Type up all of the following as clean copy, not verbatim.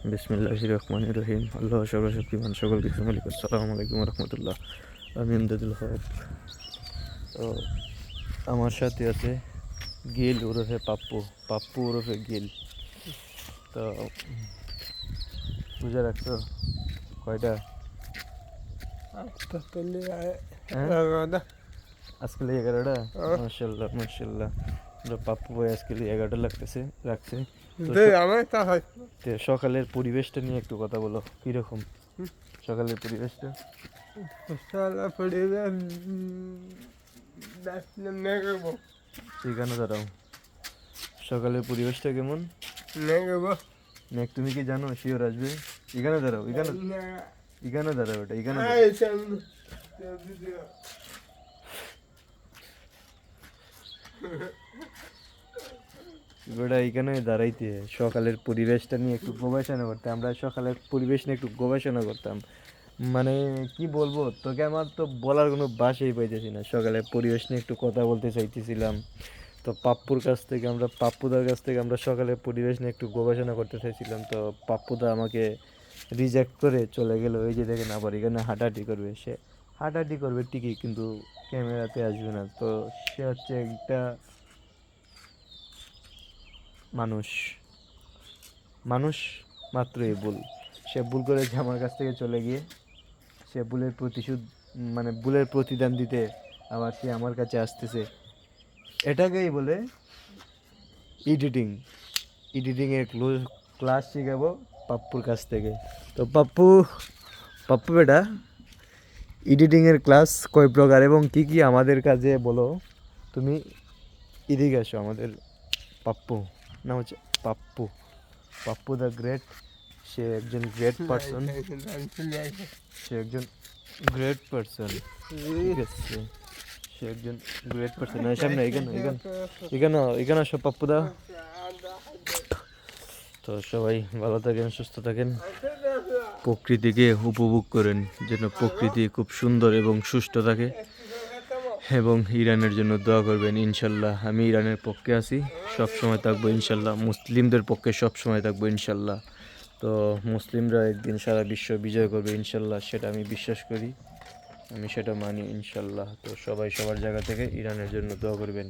বিসমিল্লাহির রহমানির রহিম। আল্লাহ সর্বশক্তিমান, সকল কিছু মালিক। আসসালামু আলাইকুম রহমতুল্লাহ। আমি ইমদাদুল হক। তো আমার সাথে আছে গিল ওরফে পাপ্পু, পাপ্পু ওরফে গিল। তো বুঝে রাখছো কয়টা? আজকে 11টা। মাশাল্লাহ মাশাল্লাহ। পাপ্পু ভাই আজকে 11টা লাগতেছে রাখছে। তো সকালের পরিবেশটা নিয়ে একটু কথা বলো, কিরকম সকালের পরিবেশটা? সেখানে দাঁড়াও, সকালের পরিবেশটা কেমন? মেঘ, তুমি কি জানো শিওর আসবে? এখানে দাঁড়াও, এখানে দাঁড়াও, এটা এখানে গোটা এখানে দাঁড়াইতে সকালের পরিবেশটা নিয়ে একটু গবেষণা করতাম। আমরা সকালের পরিবেশ নিয়ে একটু গবেষণা করতাম। মানে কি বলবো তোকে, আমার তো বলার কোনো ভাষাই পাইতেছি না। সকালের পরিবেশ নিয়ে একটু কথা বলতে চাইতেছিলাম। তো পাপ্পুদার কাছ থেকে আমরা সকালের পরিবেশ নিয়ে একটু গবেষণা করতে চাইছিলাম। তো পাপ্পুদা আমাকে রিজেক্ট করে চলে গেল। এই যে দেখেন আবার এখানে হাঁটাহাঁটি করবে, সে হাঁটাহাঁটি করবে ঠিকই কিন্তু ক্যামেরাতে আসবে না। তো সে হচ্ছে একটা মানুষ, মানুষ মাত্রই ভুল। সে ভুল করেছে আমার কাছ থেকে চলে গিয়ে। সে ভুলের প্রতিশোধ, মানে ভুলের প্রতিদান দিতে আবার সে আমার কাছে আসতেছে। এটাকেই বলে এডিটিং। এডিটিংয়ের ক্লাস শিখাবো পাপ্পুর কাছ থেকে। তো পাপ্পু, পাপ্পু বেটা, এডিটিংয়ের ক্লাস কয় প্রকার এবং কি কি আমাদের কাছে বলো। তুমি এদিকে আসো। আমাদের পাপ্পু নাম হচ্ছে পাপ্পু, পাপ্পু দ্য গ্রেট। সে একজন গ্রেট পারসন, সে একজন গ্রেট পারসন, ঠিক আছে? সে একজন গ্রেট পারসন। সামনে এখানে এখানে এখানে এখানে আসো পাপ্পুদা। তো সবাই ভালো থাকেন, সুস্থ থাকেন, প্রকৃতিকে উপভোগ করেন যেন প্রকৃতি খুব সুন্দর এবং সুষ্ঠু থাকে। এবং ইরানের জন্য দোয়া করবেন ইনশাল্লাহ। আমি ইরানের পক্ষে আছি, সব সময় থাকবো ইনশাল্লাহ। মুসলিমদের পক্ষে সব সময় থাকবো ইনশাল্লাহ। তো মুসলিমরা একদিন সারা বিশ্ব বিজয় করবে ইনশাল্লাহ, সেটা আমি বিশ্বাস করি, আমি সেটা মানি ইনশাল্লাহ। তো সবাই সবার জায়গা থেকে ইরানের জন্য দোয়া করবেন,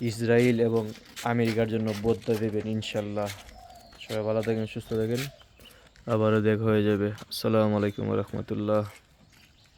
ইসরায়েল এবং আমেরিকার জন্য বদলা দেবেন ইনশাল্লাহ। সবাই ভালো থাকেন, সুস্থ থাকেন, আবারও দেখা হয়ে যাবে। আসসালামু আলাইকুম রহমতুল্লাহ।